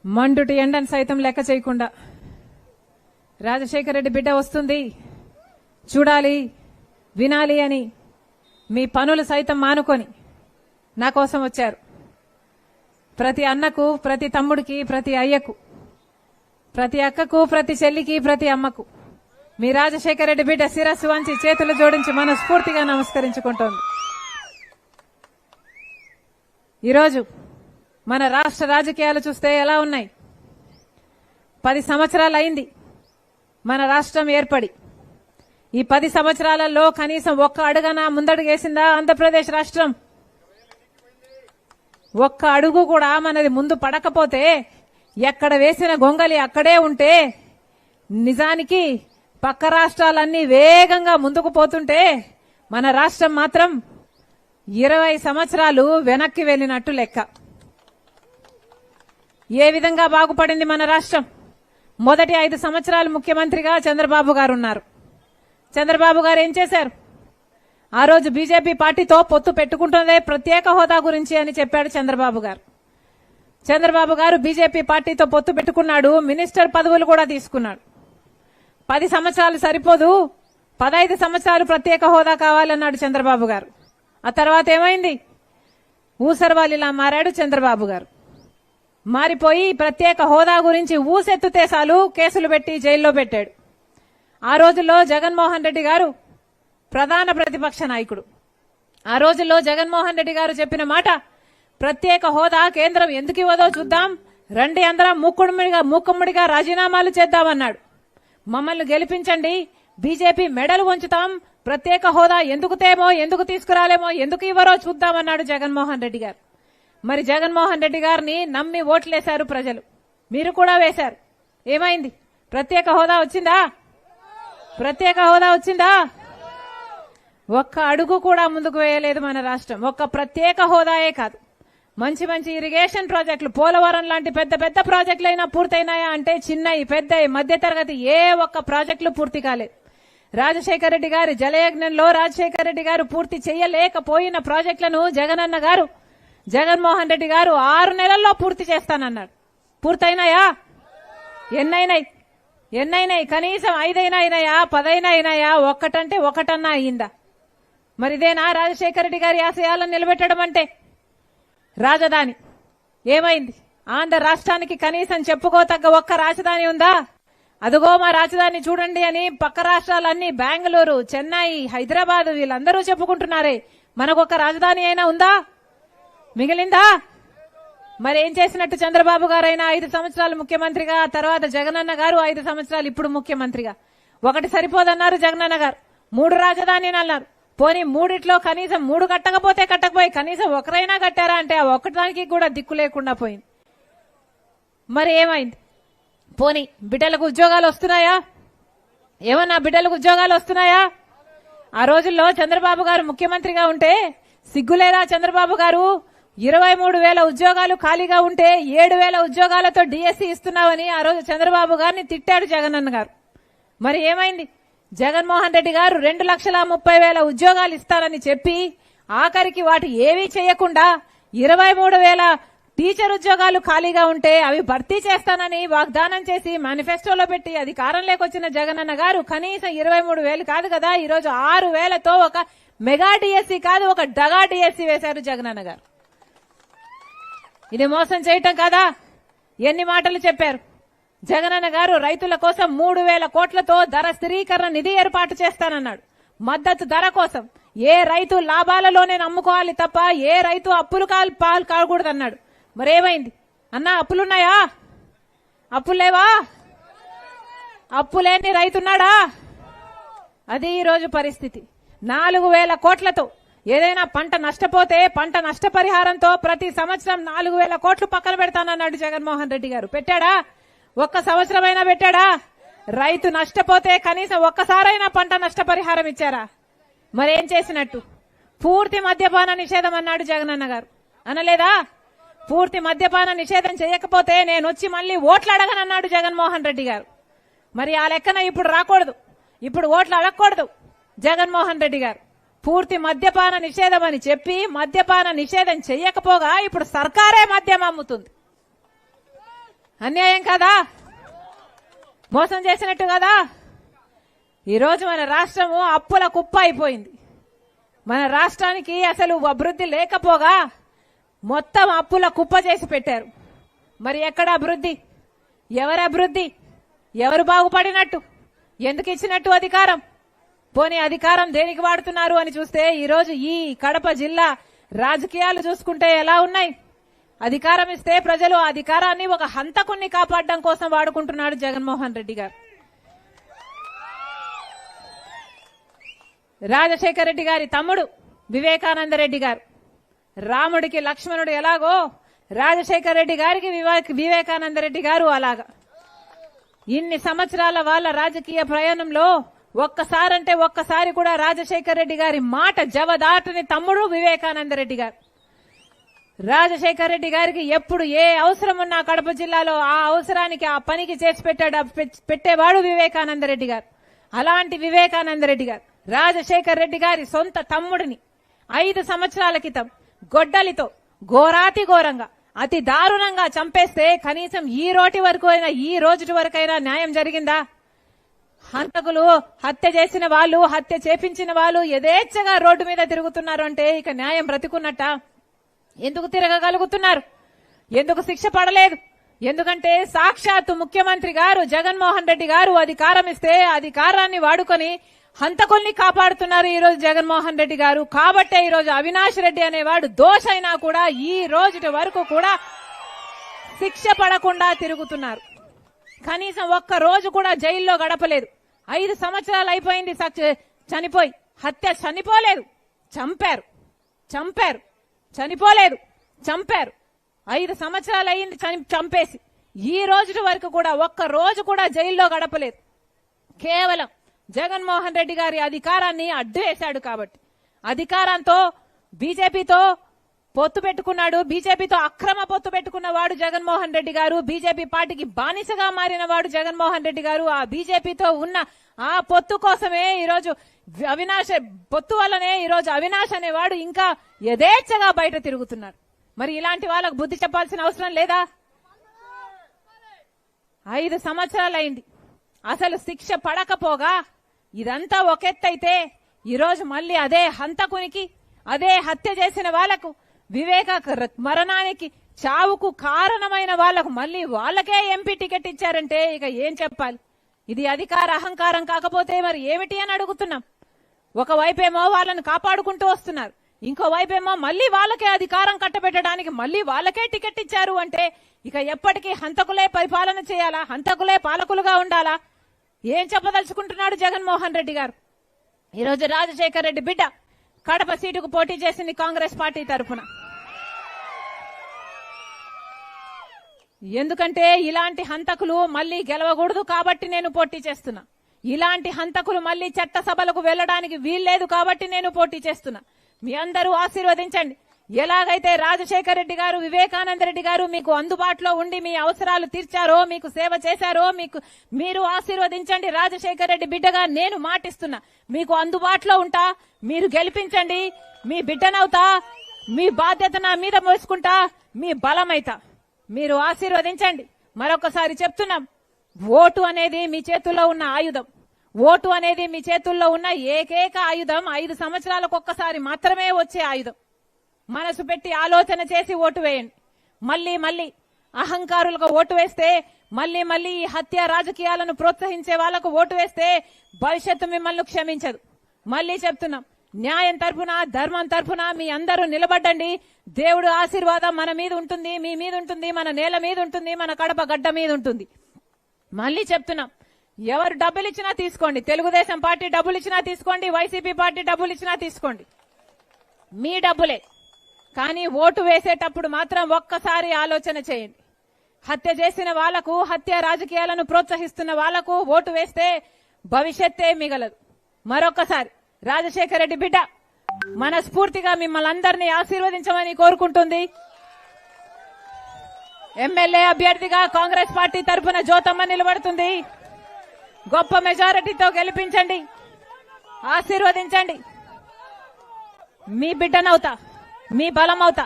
మండుటి ఎండను సైతం లెక్క చేయకుండా రాజశేఖర రెడ్డి బిడ్డ వస్తుంది చూడాలి వినాలి అని మీ పనులు సైతం మానుకొని నా కోసం వచ్చారు. ప్రతి అన్నకు, ప్రతి తమ్ముడికి, ప్రతి అయ్యకు, ప్రతి అక్కకు, ప్రతి చెల్లికి, ప్రతి అమ్మకు మీ రాజశేఖర రెడ్డి బిడ్డ శిరస్సు వంచి చేతులు జోడించి మనస్ఫూర్తిగా నమస్కరించుకుంటోంది. ఈరోజు మన రాష్ట్ర రాజకీయాలు చూస్తే ఎలా ఉన్నాయి? 10 సంవత్సరాలు అయింది మన రాష్ట్రం ఏర్పడి. ఈ 10 సంవత్సరాలలో కనీసం ఒక్క అడుగన ముందడుగేసిందా ఆంధ్రప్రదేశ్ రాష్ట్రం? ఒక్క అడుగు కూడా మనది ముందు పడకపోతే, ఎక్కడ వేసిన గొంగలి అక్కడే ఉంటే, నిజానికి పక్క రాష్ట్రాలన్నీ వేగంగా ముందుకు పోతుంటే మన రాష్ట్రం మాత్రం 20 సంవత్సరాలు వెనక్కి వెళ్లినట్టు లెక్క. ఏ విధంగా బాగుపడింది మన రాష్ట్రం? మొదటి 5 సంవత్సరాలు ముఖ్యమంత్రిగా చంద్రబాబు గారు ఉన్నారు. చంద్రబాబు గారు ఏం చేశారు? ఆ రోజు బీజేపీ పార్టీతో పొత్తు పెట్టుకుంటున్నదే ప్రత్యేక హోదా గురించి అని చెప్పాడు చంద్రబాబు గారు. చంద్రబాబు గారు బీజేపీ పార్టీతో పొత్తు పెట్టుకున్నాడు, మినిస్టర్ పదవులు కూడా తీసుకున్నాడు. 10 సంవత్సరాలు సరిపోదు, 15 సంవత్సరాలు ప్రత్యేక హోదా కావాలన్నాడు చంద్రబాబు గారు. ఆ తర్వాత ఏమైంది? ఊసరవాలిలా మారాడు చంద్రబాబు గారు. మారిపోయి ప్రత్యేక హోదా గురించి ఊసెత్తుతే చాలు కేసులు పెట్టి జైల్లో పెట్టాడు. ఆ రోజుల్లో జగన్మోహన్ రెడ్డి గారు ప్రధాన ప్రతిపక్ష నాయకుడు. ఆ రోజుల్లో జగన్మోహన్ రెడ్డి గారు చెప్పిన మాట, ప్రత్యేక హోదా కేంద్రం ఎందుకు ఇవ్వదో చూద్దాం, రండి అందరం మూకుమ్మడిగా రాజీనామాలు చేద్దామన్నాడు. మమ్మల్ని గెలిపించండి, బీజేపీ మెడలు వంచుతాం, ప్రత్యేక హోదా ఎందుకు తేమో, ఎందుకు తీసుకురాలేమో, ఎందుకు ఇవ్వరో చూద్దామన్నాడు జగన్మోహన్ రెడ్డి గారు. మరి జగన్మోహన్ రెడ్డి గారిని నమ్మి ఓట్లేశారు ప్రజలు, మీరు కూడా వేశారు. ఏమైంది? ప్రత్యేక హోదా వచ్చిందా? ప్రత్యేక హోదా వచ్చిందా? ఒక్క అడుగు కూడా ముందుకు వేయలేదు మన రాష్ట్రం. ఒక్క ప్రత్యేక హోదాయే కాదు, మంచి మంచి ఇరిగేషన్ ప్రాజెక్టులు, పోలవరం లాంటి పెద్ద పెద్ద ప్రాజెక్టులు అయినా పూర్తయినాయా అంటే చిన్నవి, పెద్దవి, మధ్య తరగతి ఏ ఒక్క ప్రాజెక్టులు పూర్తి కాలేదు. రాజశేఖర రెడ్డి గారి జలయజ్ఞంలో రాజశేఖర రెడ్డి గారు పూర్తి చేయలేకపోయిన ప్రాజెక్టులను జగనన్న గారు, జగన్మోహన్ రెడ్డి గారు 6 నెలల్లో పూర్తి చేస్తానన్నాడు. పూర్తయినాయా? ఎన్నైనాయి? కనీసం 5 అయినాయా? 10 అయినాయా? ఒక్కటంటే ఒకటన్నా అయిందా? మరి ఇదేనా రాజశేఖర రెడ్డి గారి ఆశయాలను నిలబెట్టడం అంటే? రాజధాని ఏమైంది? ఆంధ్ర రాష్ట్రానికి కనీసం చెప్పుకోతగ్గ ఒక్క రాజధాని ఉందా? అదుగో మా రాజధాని చూడండి అని పక్క రాష్ట్రాలన్నీ బెంగళూరు, చెన్నై, హైదరాబాద్ వీళ్ళందరూ చెప్పుకుంటున్నారే, మనకొక రాజధాని అయినా ఉందా? మిగిలిందా? మరి ఏం చేసినట్టు చంద్రబాబు గారైనా 5 సంవత్సరాలు ముఖ్యమంత్రిగా, తర్వాత జగనన్న గారు 5 సంవత్సరాలు ఇప్పుడు ముఖ్యమంత్రిగా. ఒకటి సరిపోదన్నారు జగనన్న గారు, 3 రాజధానిని అన్నారు. పోనీ 3 కనీసం 3 కట్టకపోయి కనీసం ఒకరైనా కట్టారా అంటే ఆ ఒక్కదానికి కూడా దిక్కు లేకుండా పోయింది. మరి ఏమైంది? పోనీ బిడ్డలకు ఉద్యోగాలు వస్తున్నాయా? ఏమన్నా బిడ్డలకు ఉద్యోగాలు వస్తున్నాయా? ఆ రోజుల్లో చంద్రబాబు గారు ముఖ్యమంత్రిగా ఉంటే సిగ్గులేదా చంద్రబాబు గారు? 23,000 ఉద్యోగాలు ఖాళీగా ఉంటే 7,000 ఉద్యోగాలతో డిఎస్సీ ఇస్తున్నామని ఆ రోజు చంద్రబాబు గారిని తిట్టాడు జగనన్న గారు. మరి ఏమైంది? జగన్మోహన్ రెడ్డి గారు 2,30,000 ఉద్యోగాలు ఇస్తారని చెప్పి ఆఖరికి వాటి ఏవీ చేయకుండా 23,000 టీచర్ ఉద్యోగాలు ఖాళీగా ఉంటే అవి భర్తీ చేస్తానని వాగ్దానం చేసి మేనిఫెస్టోలో పెట్టి అధికారంలోకి వచ్చిన జగనన్న గారు కనీసం 23,000 కాదు కదా, ఈరోజు 6,000తో ఒక మెగా డిఎస్సీ కాదు, ఒక డగా డిఎస్సీ వేశారు జగనన్న గారు. ఇది మోసం చేయటం కాదా? ఎన్ని మాటలు చెప్పారు జగనన్న గారు? రైతుల కోసం 3,000 కోట్లతో ధర స్థిరీకరణ నిధి ఏర్పాటు చేస్తానన్నాడు. మద్దతు ధర కోసం ఏ రైతు లాభాలలోనే నమ్ముకోవాలి తప్ప ఏ రైతు అప్పులు పాలు కాకూడదన్నాడు. మరేమైంది? అన్నా అప్పులున్నాయా? అప్పులేవా? అప్పులేని రైతున్నాడా? అది ఈరోజు పరిస్థితి. 4,000 కోట్లతో ఏదైనా పంట నష్టపోతే పంట నష్టపరిహారంతో ప్రతి సంవత్సరం 4,000 కోట్లు పక్కన పెడతానన్నాడు జగన్మోహన్ రెడ్డి గారు. పెట్టాడా? ఒక్క సంవత్సరమైనా పెట్టాడా? రైతు నష్టపోతే కనీసం ఒక్కసారైనా పంట నష్టపరిహారం ఇచ్చారా? మరేం చేసినట్టు? పూర్తి మద్యపాన నిషేధం అన్నాడు జగనన్న గారు. అనలేదా? పూర్తి మద్యపాన నిషేధం చేయకపోతే నేను వచ్చి మళ్లీ ఓట్లు అడగనన్నాడు జగన్మోహన్ రెడ్డి గారు. మరి ఆ లెక్కన ఇప్పుడు రాకూడదు, ఇప్పుడు ఓట్లు అడగకూడదు జగన్మోహన్ రెడ్డి గారు. పూర్తి మద్యపాన నిషేధం అని చెప్పి మద్యపాన నిషేధం చెయ్యకపోగా ఇప్పుడు సర్కారే మద్యం అమ్ముతుంది. అన్యాయం కదా, మోసం చేసినట్టు కదా. ఈరోజు మన రాష్ట్రము అప్పుల కుప్ప అయిపోయింది. మన రాష్ట్రానికి అసలు అభివృద్ధి లేకపోగా మొత్తం అప్పుల కుప్ప చేసి పెట్టారు. మరి ఎక్కడ అభివృద్ధి? ఎవరి అభివృద్ధి? ఎవరు బాగుపడినట్టు? ఎందుకు ఇచ్చినట్టు అధికారం? పోనీ అధికారం దేనికి వాడుతున్నారు అని చూస్తే ఈరోజు ఈ కడప జిల్లా రాజకీయాలు చూసుకుంటే ఎలా ఉన్నాయి? అధికారం ఇస్తే ప్రజలు ఆ అధికారాన్ని ఒక హంతకుణ్ణి కాపాడడం కోసం వాడుకుంటున్నాడు జగన్మోహన్ రెడ్డి గారు. రాజశేఖర రెడ్డి గారి తమ్ముడు వివేకానంద రెడ్డి గారు, రాముడికి లక్ష్మణుడు ఎలాగో రాజశేఖర రెడ్డి గారికి వివేకానంద రెడ్డి గారు అలాగా. ఇన్ని సంవత్సరాల వాళ్ళ రాజకీయ ప్రయాణంలో ఒక్కసారంటే ఒక్కసారి కూడా రాజశేఖర రెడ్డి గారి మాట జవదాటని తమ్ముడు వివేకానంద రెడ్డి గారు. రాజశేఖర రెడ్డి గారికి ఎప్పుడు ఏ అవసరం ఉన్నా కడప జిల్లాలో ఆ అవసరానికి ఆ పనికి చేసి పెట్టేవాడు వివేకానంద రెడ్డి గారు. అలాంటి వివేకానంద రెడ్డి గారు రాజశేఖర రెడ్డి గారి సొంత తమ్ముడిని 5 సంవత్సరాల క్రితం గొడ్డలితో ఘోరాతి ఘోరంగా అతి దారుణంగా చంపేస్తే కనీసం ఈ రోజు వరకైనా న్యాయం జరిగిందా? హంతకులు హత్య చేసిన వాళ్ళు, హత్య చేపించిన వాళ్ళు యథేచ్ఛగా రోడ్డు మీద తిరుగుతున్నారు అంటే ఇక న్యాయం బ్రతికున్నట్ట? ఎందుకు తిరగగలుగుతున్నారు? ఎందుకు శిక్ష పడలేదు? ఎందుకంటే సాక్షాత్తు ముఖ్యమంత్రి గారు జగన్మోహన్ రెడ్డి గారు అధికారం ఇస్తే అధికారాన్ని వాడుకొని హంతకుల్ని కాపాడుతున్నారు ఈరోజు జగన్మోహన్ రెడ్డి గారు. కాబట్టే ఈరోజు అవినాష్ రెడ్డి అనేవాడు దోషైనా కూడా ఈ రోజు వరకు కూడా శిక్ష పడకుండా తిరుగుతున్నారు. కనీసం ఒక్క రోజు కూడా జైల్లో గడపలేదు. 5 సంవత్సరాలు అయిపోయింది చనిపోయి. హత్య చనిపోలేదు, చంపారు. చనిపోలేదు, చంపారు. 5 సంవత్సరాలు అయింది చంపేసి. ఈ రోజు వరకు కూడా ఒక్క రోజు కూడా జైల్లో గడపలేదు. కేవలం జగన్మోహన్ రెడ్డి గారి అధికారాన్ని అడ్డు వేశాడు కాబట్టి అధికారంతో బీజేపీతో పొత్తు పెట్టుకున్నాడు. బీజేపీతో అక్రమ పొత్తు పెట్టుకున్న వాడు జగన్మోహన్ రెడ్డి గారు. బీజేపీ పార్టీకి బానిసగా మారిన వాడు జగన్మోహన్ రెడ్డి గారు. ఆ బీజేపీతో ఉన్న ఆ పొత్తు కోసమే ఈరోజు పొత్తు వల్లనే ఈరోజు అవినాష్ అనేవాడు ఇంకా యథేచ్ఛగా బయట తిరుగుతున్నాడు. మరి ఇలాంటి వాళ్ళకు బుద్ధి చెప్పాల్సిన అవసరం లేదా? 5 సంవత్సరాలు అయింది, అసలు శిక్ష పడకపోగా ఇదంతా ఒకెత్తైతే ఈరోజు మళ్ళీ అదే హంతకునికి, అదే హత్య చేసిన వాళ్లకు, వివేక మరణానికి చావుకు కారణమైన వాళ్లకు మళ్ళీ వాళ్ళకే ఎంపీ టికెట్ ఇచ్చారంటే ఇక ఏం చెప్పాలి? ఇది అధికార అహంకారం కాకపోతే మరి ఏమిటి అని అడుగుతున్నాం. ఒకవైపేమో వాళ్ళని కాపాడుకుంటూ వస్తున్నారు, ఇంకోవైపేమో మళ్ళీ వాళ్ళకే అధికారం కట్టబెట్టడానికి మళ్ళీ వాళ్ళకే టికెట్ ఇచ్చారు అంటే ఇక ఎప్పటికీ హంతకులే పరిపాలన చేయాలా? హంతకులే పాలకులుగా ఉండాలా? ఏం చెప్పదలుచుకుంటున్నాడు జగన్మోహన్ రెడ్డి గారు? ఈరోజు రాజశేఖర రెడ్డి బిడ్డ కడప సీటుకు పోటీ చేసింది కాంగ్రెస్ పార్టీ తరఫున. ఎందుకంటే ఇలాంటి హంతకులు మళ్లీ గెలవకూడదు కాబట్టి నేను పోటీ చేస్తున్నా. ఇలాంటి హంతకులు మళ్లీ చట్టసభలకు వెళ్లడానికి వీల్లేదు కాబట్టి నేను పోటీ చేస్తున్నా. మీ అందరూ ఆశీర్వదించండి. ఎలాగైతే రాజశేఖర రెడ్డి గారు, వివేకానంద రెడ్డి గారు మీకు అందుబాటులో ఉండి మీ అవసరాలు తీర్చారో, మీకు సేవ చేశారో, మీరు ఆశీర్వదించండి. రాజశేఖర రెడ్డి బిడ్డగా నేను మాటిస్తున్నా, మీకు అందుబాటులో ఉంటా. మీరు గెలిపించండి, మీ బిడ్డనవుతా, మీ బాధ్యత నా మీద మోసుకుంటా, మీ బలమైతా. మీరు ఆశీర్వదించండి. మరొకసారి చెప్తున్నాం, ఓటు అనేది మీ చేతుల్లో ఉన్న ఆయుధం. ఓటు అనేది మీ చేతుల్లో ఉన్న ఏకైక ఆయుధం. 5 సంవత్సరాలకు ఒక్కసారి మాత్రమే వచ్చే ఆయుధం. మనసు పెట్టి ఆలోచన చేసి ఓటు వేయండి. మళ్లీ అహంకారులకు ఓటు వేస్తే, మళ్లీ ఈ హత్య రాజకీయాలను ప్రోత్సహించే వాళ్లకు ఓటు వేస్తే భవిష్యత్తు మిమ్మల్ని క్షమించదు. మళ్లీ చెప్తున్నాం, న్యాయం తరఫున, ధర్మం తరఫున మీ అందరూ నిలబడండి. దేవుడు ఆశీర్వాదం మన మీద ఉంటుంది, మీ మీద ఉంటుంది, మన నేల మీద ఉంటుంది, మన కడప గడ్డ మీద ఉంటుంది. మళ్లీ చెప్తున్నాం, ఎవరు డబ్బులు ఇచ్చినా తీసుకోండి. తెలుగుదేశం పార్టీ డబ్బులు ఇచ్చినా తీసుకోండి, వైసీపీ పార్టీ డబ్బులు ఇచ్చినా తీసుకోండి, మీ డబ్బులే. కానీ ఓటు వేసేటప్పుడు మాత్రం ఒక్కసారి ఆలోచన చేయండి. హత్య చేసిన వాళ్లకు, హత్య రాజకీయాలను ప్రోత్సహిస్తున్న వాళ్లకు ఓటు వేస్తే భవిష్యత్తే మిగలదు. మరొకసారి రాజశేఖర రెడ్డి బిడ్డ మనస్ఫూర్తిగా మిమ్మల్ని అందరినీ ఆశీర్వదించమని కోరుకుంటుంది. ఎమ్మెల్యే అభ్యర్థిగా కాంగ్రెస్ పార్టీ తరఫున జ్యోతమ్మ నిలబడుతుంది. గొప్ప మెజారిటీతో గెలిపించండి, ఆశీర్వదించండి. మీ బిడ్డనవుతా, మీ బలమవుతా.